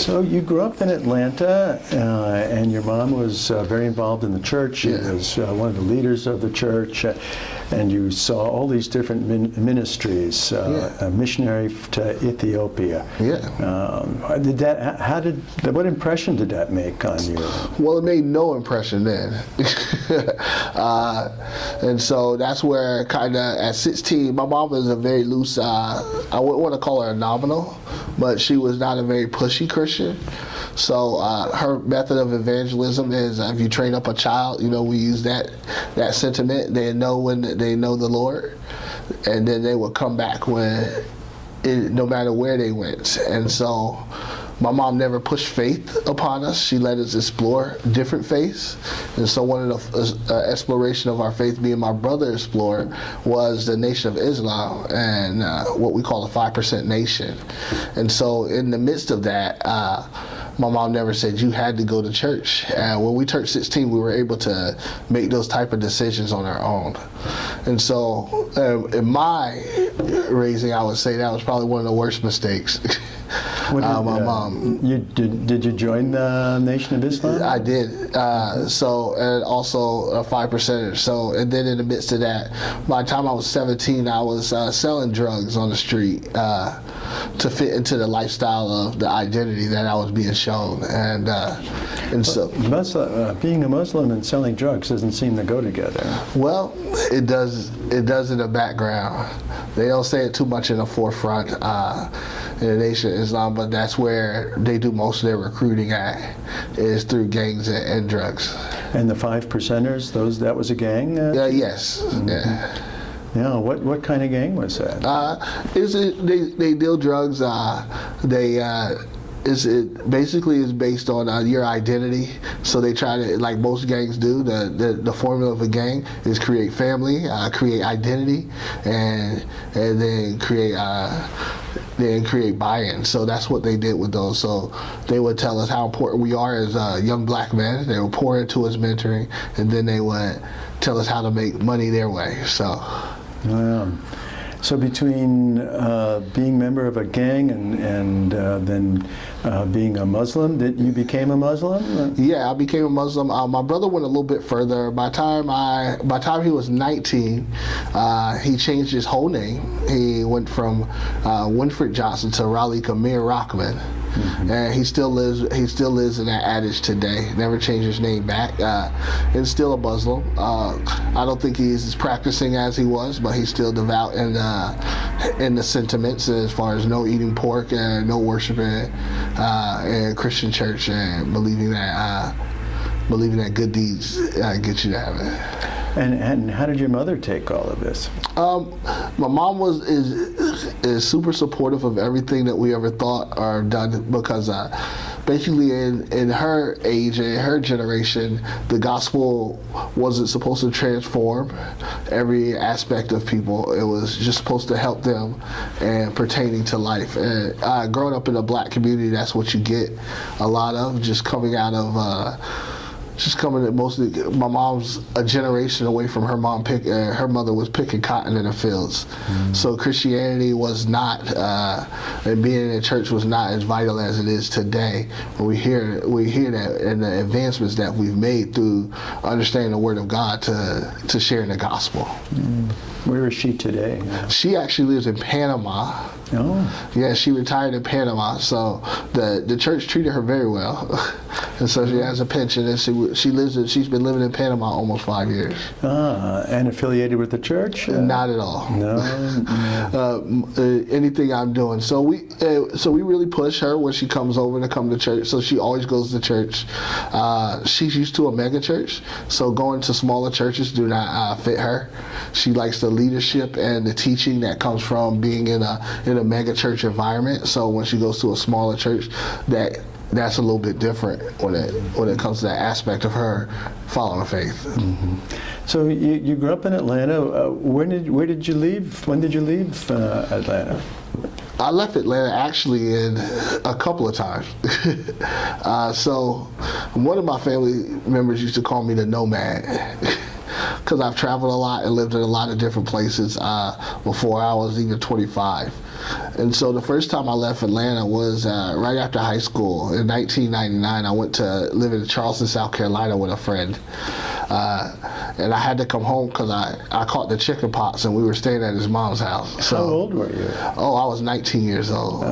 So you grew up in Atlanta, and your mom was very involved in the church. She was one of the leaders of the church, and you saw all these different ministries, a missionary to Ethiopia. What impression did that make on you? Well, it made no impression then. And so that's where kind of at 16, my mom was a very loose, I wouldn't want to call her a nominal, but she was not a very pushy Christian. So her method of evangelism is if you train up a child, we use that sentiment. They know when they know the Lord, and then they will come back no matter where they went. And so my mom never pushed faith upon us. She let us explore different faiths. And so one of the exploration of our faith, me and my brother explored, was the Nation of Islam and what we call the 5% Nation. And so in the midst of that, my mom never said you had to go to church. When we turned 16, we were able to make those type of decisions on our own. And so in my raising, I would say that was probably one of the worst mistakes. My mom. Did you join the Nation of Islam? I did. And also a 5%er. So, and then in the midst of that, by the time I was 17, I was selling drugs on the street to fit into the lifestyle of the identity that I was being shown. And so being a Muslim and selling drugs doesn't seem to go together. Well, it does in the background. They don't say it too much in the forefront in the Nation of Islam, but that's where they do most of their recruiting at, is through gangs and drugs. And the 5%ers, that was a gang? Yes. Mm-hmm. Yeah. What kind of gang was that? They deal drugs. It basically is based on your identity. So they try to, like most gangs do, the formula of a gang is create family, create identity, and then create buy-in. So that's what they did with those. So they would tell us how important we are as young black men. They would pour into us mentoring, and then they would tell us how to make money their way. So. So between being a member of a gang and then being a Muslim, you became a Muslim? Yeah, I became a Muslim. My brother went a little bit further. By the time he was 19, he changed his whole name. He went from Winfred Johnson to Raleigh Amir Rockman. Mm-hmm. And he still lives in that adage today. Never changed his name back. And still a Muslim. I don't think he's as practicing as he was, but he's still devout in the sentiments as far as no eating pork and no worshiping in Christian church and believing that good deeds get you to heaven. And how did your mother take all of this? My mom is super supportive of everything that we ever thought or done, because basically in her age and her generation, the gospel wasn't supposed to transform every aspect of people. It was just supposed to help them and pertaining to life. And growing up in a black community, that's what you get a lot of, just coming out of mostly. My mom's a generation away from her mom. Her mother was picking cotton in the fields. Mm-hmm. So Christianity was not, and being in church was not as vital as it is today. But we hear that, and the advancements that we've made through understanding the Word of God to sharing the gospel. Mm. Where is she today? She actually lives in Panama. Oh. Yeah, she retired in Panama, so the church treated her very well. And so she has a pension, and she's been living in Panama almost 5 years. And affiliated with the church? Not at all. No. Anything I'm doing. So we really push her when she comes over to come to church. So she always goes to church. She's used to a mega church, so going to smaller churches do not fit her. She likes the leadership and the teaching that comes from being in a mega church environment. So when she goes to a smaller church, that's a little bit different when it comes to that aspect of her following faith. Mm-hmm. So you grew up in Atlanta. Where did you leave? When did you leave Atlanta? I left Atlanta actually in a couple of times. So one of my family members used to call me the nomad. because I've traveled a lot and lived in a lot of different places before I was even 25. And so the first time I left Atlanta was right after high school. In 1999, I went to live in Charleston, South Carolina with a friend. And I had to come home because I caught the chicken pox and we were staying at his mom's house. So, How old were you? Oh, I was 19 years old.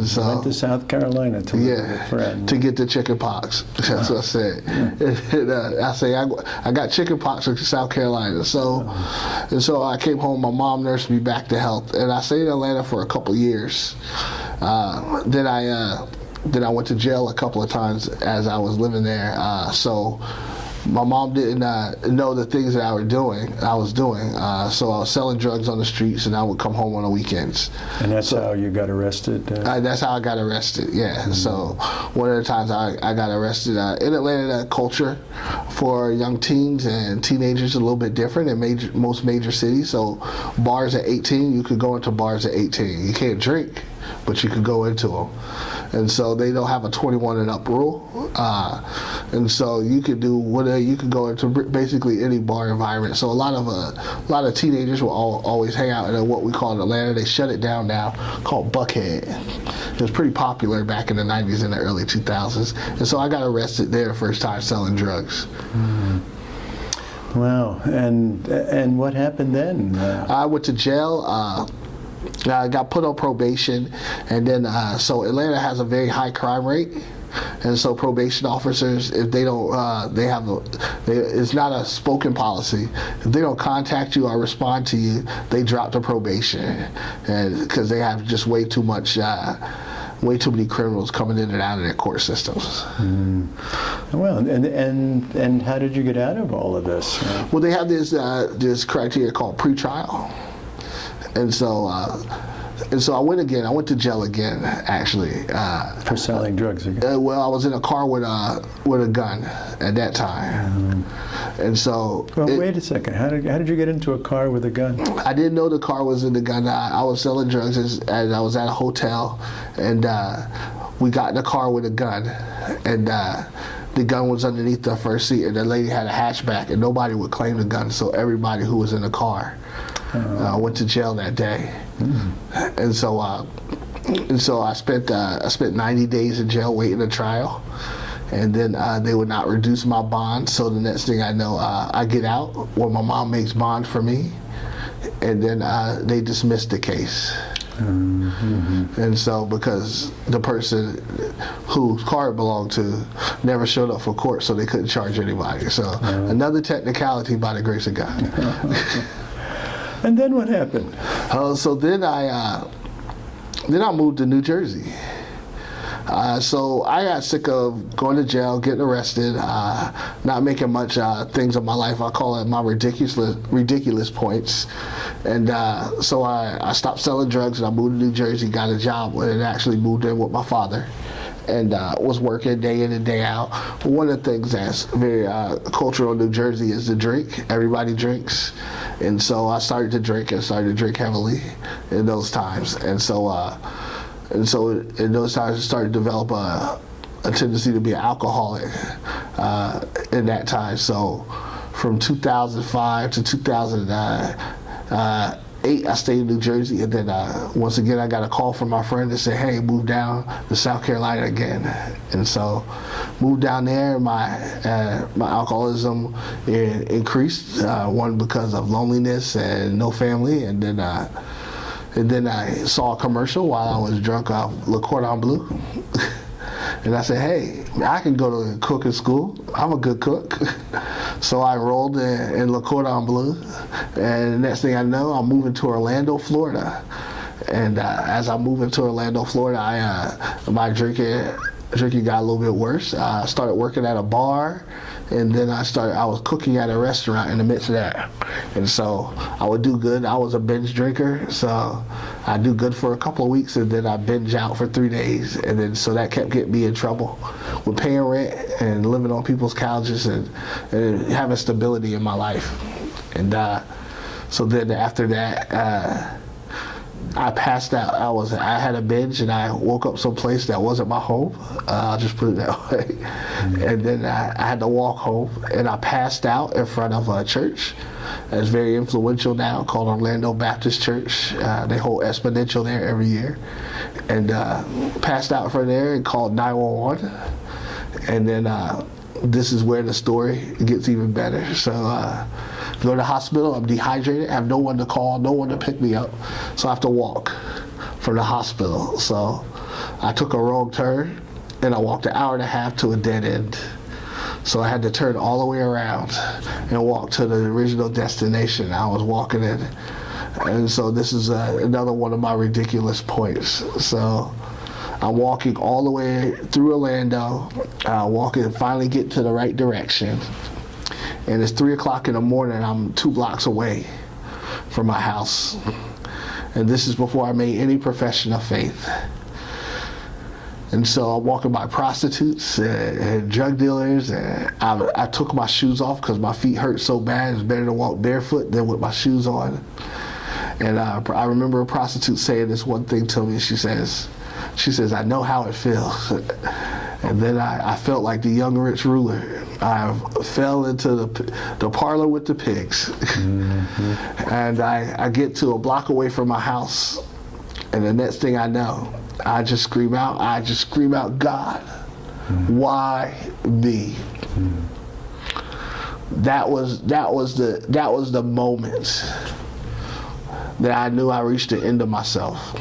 So, went to South Carolina to live with a friend. To get the chicken pox. That's what I said. And, I say I got chicken pox in South Carolina. So, and so I came home. My mom nursed me back to health, and I stayed in Atlanta for a couple years. Then I went to jail a couple of times as I was living there. So my mom didn't know the things that I was doing. So I was selling drugs on the streets, and I would come home on the weekends. And that's how you got arrested? That's how I got arrested, yeah. Mm-hmm. So one of the times I got arrested, in Atlanta, the culture for young teens and teenagers is a little bit different in most major cities. So bars at 18, you could go into bars at 18. You can't drink, but you could go into them. And so they don't have a 21 and up rule. And so you could do whatever, you could go into basically any bar environment. So a lot of teenagers will always hang out in what we call in Atlanta. They shut it down now, called Buckhead. It was pretty popular back in the 90s and the early 2000s. And so I got arrested there the first time selling drugs. Wow. And what happened then? I went to jail. I got put on probation, and then so Atlanta has a very high crime rate, and so probation officers, if they don't, it's not a spoken policy. If they don't contact you or respond to you, they drop the probation, and because they have just way too many criminals coming in and out of their court systems. Well, and how did you get out of all of this? Well, they have this criteria called pretrial. And so I went again. I went to jail again, actually. For selling drugs again? Well, I was in a car with a gun at that time. And so... Well, wait a second. How did you get into a car with a gun? I didn't know the car was in the gun. I was selling drugs and I was at a hotel, and we got in the car with a gun. And the gun was underneath the first seat, and the lady had a hatchback, and nobody would claim the gun, so everybody who was in the car went to jail that day. And so I spent 90 days in jail waiting a trial, and then they would not reduce my bond. So the next thing I know, I get out when my mom makes bond for me, and then they dismissed the case. And so because the person whose car it belonged to never showed up for court, so they couldn't charge anybody. So another technicality by the grace of God. And then what happened? So then I moved to New Jersey. So I got sick of going to jail, getting arrested, not making much things of my life. I call it my ridiculous points. And so I stopped selling drugs, and I moved to New Jersey, got a job, and actually moved in with my father, and was working day in and day out. But one of the things that's very cultural in New Jersey is the drink. Everybody drinks. And so I started to drink heavily in those times. And so in those times I started to develop a tendency to be an alcoholic in that time. So from 2005 to 2008, I stayed in New Jersey, and then once again I got a call from my friend that said, "Hey, move down to South Carolina again." And so moved down there. My alcoholism increased, one because of loneliness and no family, and then I saw a commercial while I was drunk off Le Cordon Bleu. And I said, "Hey, I can go to cooking school. I'm a good cook." So I enrolled in Le Cordon Bleu, and the next thing I know, I'm moving to Orlando, Florida. And as I moved into Orlando, Florida, my drinking got a little bit worse. I started working at a bar, and then I was cooking at a restaurant in the midst of that. And so I would do good. I was a binge drinker, so I do good for a couple of weeks, and then I binge out for 3 days. And then so that kept getting me in trouble with paying rent and living on people's couches and having stability in my life. And so then after that, I passed out. I had a binge, and I woke up someplace that wasn't my home. I'll just put it that way. And then I had to walk home, and I passed out in front of a church that's very influential now, called Orlando Baptist Church. They hold Exponential there every year, and passed out in front of there and called 911. And then this is where the story gets even better. So go to the hospital, I'm dehydrated, have no one to call, no one to pick me up, so I have to walk from the hospital. So I took a wrong turn, and I walked an hour and a half to a dead end. So I had to turn all the way around and walk to the original destination I was walking in. And so this is another one of my ridiculous points. So I'm walking all the way through Orlando, walking, finally get to the right direction. And it's 3 o'clock in the morning. I'm 2 blocks away from my house. And this is before I made any profession of faith. And so I'm walking by prostitutes and drug dealers, and I took my shoes off because my feet hurt so bad. It's better to walk barefoot than with my shoes on. And I remember a prostitute saying this one thing to me. She says, I know how it feels. And then I felt like the young rich ruler. I fell into the parlor with the pigs. Mm-hmm. And I get to a block away from my house, and the next thing I know, I just scream out, God, why me? That was the moment that I knew I reached the end of myself,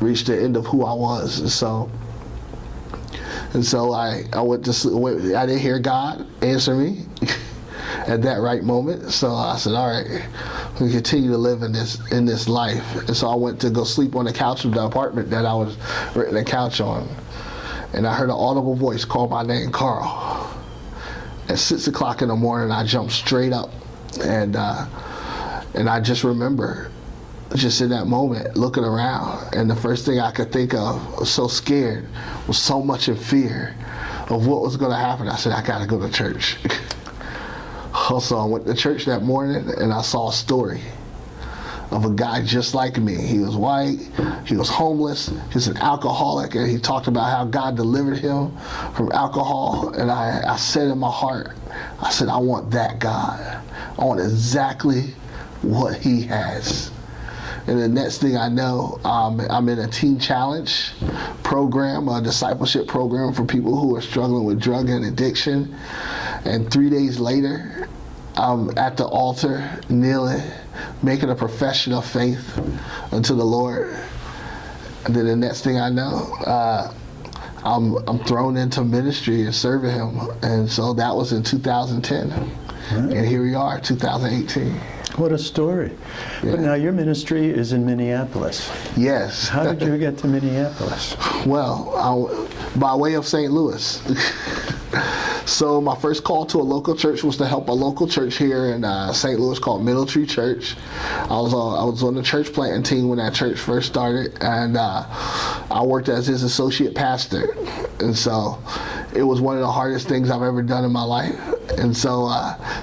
reached the end of who I was. And so I went to sleep. I didn't hear God answer me at that right moment. So I said, all right, we continue to live in this life. And so I went to go sleep on the couch of the apartment that I was renting a couch on. And I heard an audible voice call my name, Carl. At 6 o'clock in the morning, I jumped straight up. And I just remember, just in that moment, looking around. And the first thing I could think of, I was so scared, was so much in fear of what was going to happen. I said, I got to go to church. So I went to church that morning, and I saw a story of a guy just like me. He was white, he was homeless, he was an alcoholic, and he talked about how God delivered him from alcohol. And I said in my heart, I said, I want that God. I want exactly what he has. And the next thing I know, I'm in a teen challenge program, a discipleship program for people who are struggling with drug and addiction. And 3 days later, I'm at the altar, kneeling, making a profession of faith unto the Lord. And then the next thing I know, I'm thrown into ministry and serving him. And so that was in 2010. Right. And here we are, 2018. What a story. Yeah. But now your ministry is in Minneapolis. Yes. How did you get to Minneapolis? Well, by way of St. Louis. So my first call to a local church was to help a local church here in St. Louis called Middle Tree Church. I was on the church planting team when that church first started, and I worked as his associate pastor. And so it was one of the hardest things I've ever done in my life. And so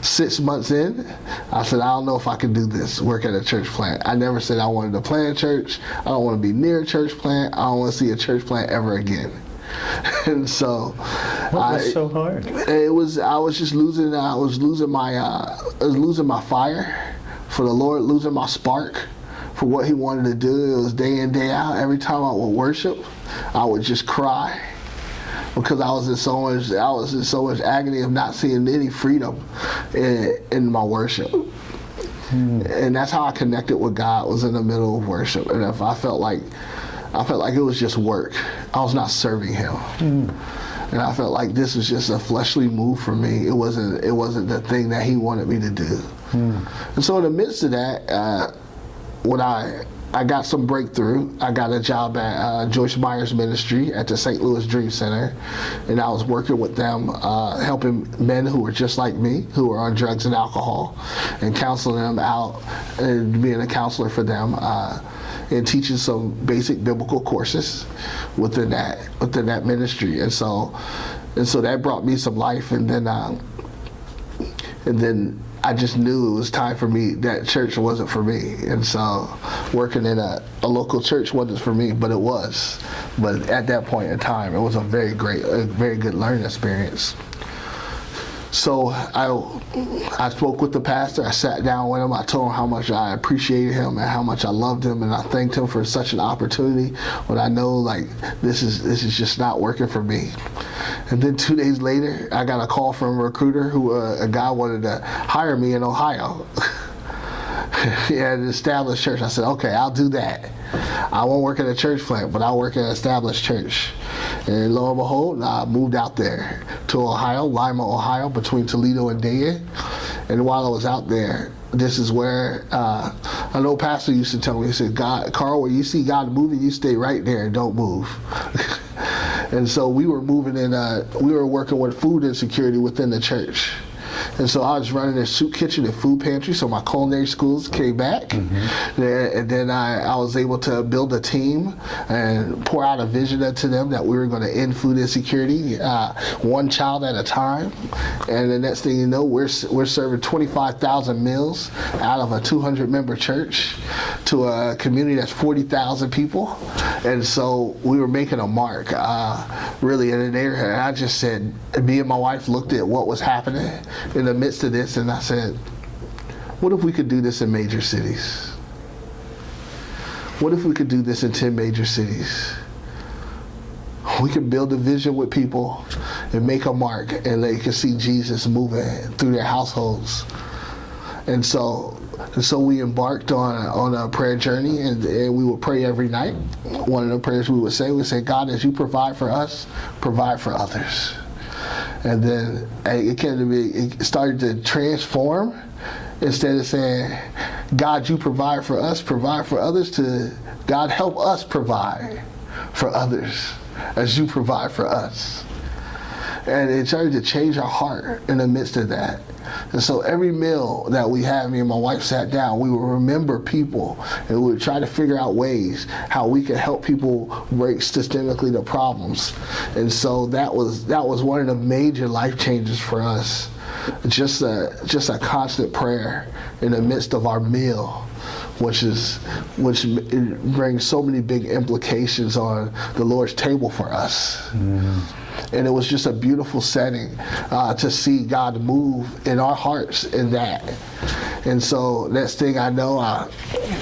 6 months in, I said, I don't know if I can do this, work at a church plant. I never said I wanted to plant a church. I don't want to be near a church plant. I don't want to see a church plant ever again. And so what was so hard? I was losing my fire for the Lord, losing my spark for what he wanted to do. It was day in, day out. Every time I would worship, I would just cry because I was in so much agony of not seeing any freedom in my worship. And that's how I connected with God, was in the middle of worship. And if I felt like it was just work, I was not serving him. And I felt like this was just a fleshly move for me. It wasn't the thing that he wanted me to do. And so in the midst of that, when I got some breakthrough, I got a job at Joyce Meyer's ministry at the St. Louis Dream Center, and I was working with them, helping men who were just like me, who were on drugs and alcohol, and counseling them out, and being a counselor for them, and teaching some basic biblical courses within that ministry. And so that brought me some life. And then I just knew it was time for me. That church wasn't for me, and so working in a local church wasn't for me, but it was. But at that point in time, it was a very good learning experience. So I spoke with the pastor. I sat down with him. I told him how much I appreciated him and how much I loved him, and I thanked him for such an opportunity. But I know, like, this is just not working for me. And then 2 days later, I got a call from a recruiter who a guy wanted to hire me in Ohio. He had an established church. I said, okay, I'll do that. I won't work at a church plant, but I'll work at an established church. And lo and behold, I moved out there to Ohio, Lima, Ohio, between Toledo and Dayton. And while I was out there, this is where an old pastor used to tell me, he said, Carl, when you see God moving, you stay right there and don't move. And so we were moving in, we were working with food insecurity within the church. And so I was running a soup kitchen and food pantry, so my culinary schools came back. And then I was able to build a team and pour out a vision to them that we were going to end food insecurity, one child at a time. And the next thing you know, we're serving 25,000 meals out of a 200-member church to a community that's 40,000 people. And so we were making a mark, really, in an area. And I just said, me and my wife looked at what was happening in the midst of this, and I said, what if we could do this in major cities? What if we could do this in 10 major cities? We could build a vision with people and make a mark, and they could see Jesus moving through their households. And so we embarked on a prayer journey, and we would pray every night. One of the prayers we would say, God, as you provide for us, provide for others. And then it started to transform. Instead of saying, God, you provide for us, provide for others, to God, help us provide for others as you provide for us. And it started to change our heart in the midst of that. And so every meal that we had, me and my wife sat down, we would remember people, and we would try to figure out ways how we could help people break systemically the problems. And so that was one of the major life changes for us. Just a constant prayer in the midst of our meal, which brings so many big implications on the Lord's table for us. And it was just a beautiful setting to see God move in our hearts in that. And so next thing I know,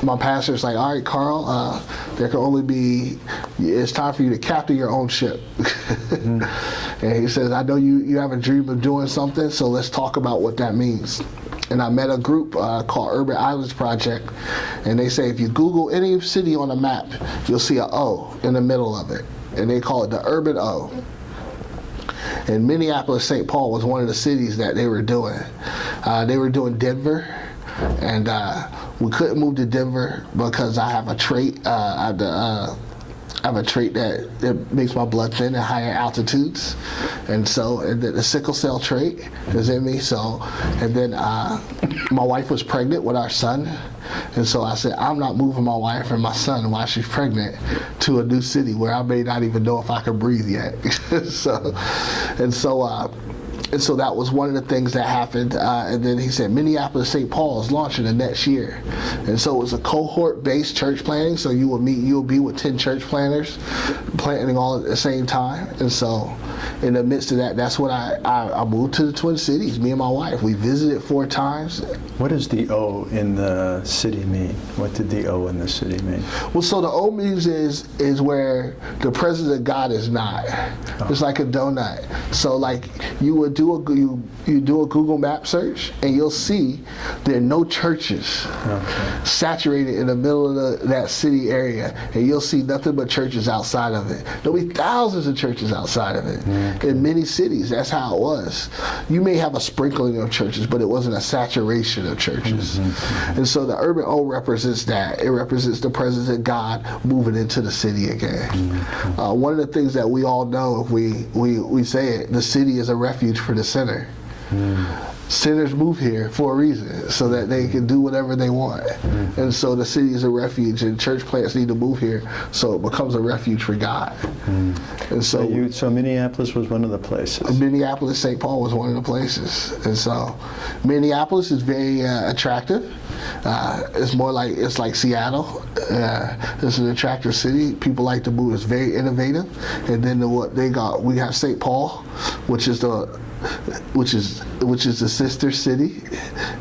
my pastor's like, all right, Carl, there can only be, it's time for you to captain your own ship. And he says, I know you have a dream of doing something, so let's talk about what that means. And I met a group called Urban Islands Project, and they say if you Google any city on a map, you'll see an O in the middle of it, and they call it the Urban O. And Minneapolis, St. Paul was one of the cities that they were doing. They were doing Denver, and we couldn't move to Denver because I have a trait. I have a trait that makes my blood thin at higher altitudes, and the sickle cell trait is in me. So, and then my wife was pregnant with our son, and so I said, I'm not moving my wife and my son while she's pregnant to a new city where I may not even know if I can breathe yet. And so that was one of the things that happened. And then he said, Minneapolis, St. Paul is launching the next year. And so it was a cohort-based church planting. So you'll be with 10 church planters planting all at the same time. And so in the midst of that, that's when I moved to the Twin Cities, me and my wife. We visited 4 times. What does the O in the city mean? What did the O in the city mean? Well, so the O means is where the presence of God is not. Oh. It's like a donut. So like you would do a Google map search, and you'll see there are no churches saturated in the middle of that city area, and you'll see nothing but churches outside of it. There'll be thousands of churches outside of it. In many cities, that's how it was. You may have a sprinkling of churches, but it wasn't a saturation of churches. And so the Urban O represents that. It represents the presence of God moving into the city again. One of the things that we all know, if we say it, the city is a refuge for the sinner. sinners move here for a reason, so that they can do whatever they want. And so the city is a refuge, and church plants need to move here so it becomes a refuge for God. And So Minneapolis was one of the places. Minneapolis, St. Paul was one of the places. And so Minneapolis is very attractive. It's like Seattle. It's an attractive city. People like to move. It's very innovative. And then we have St. Paul, which is the sister city,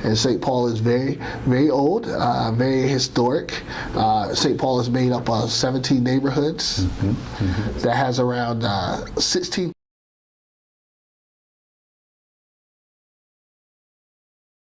and St. Paul is very, very old, very historic. St. Paul is made up of 17 neighborhoods that has around 16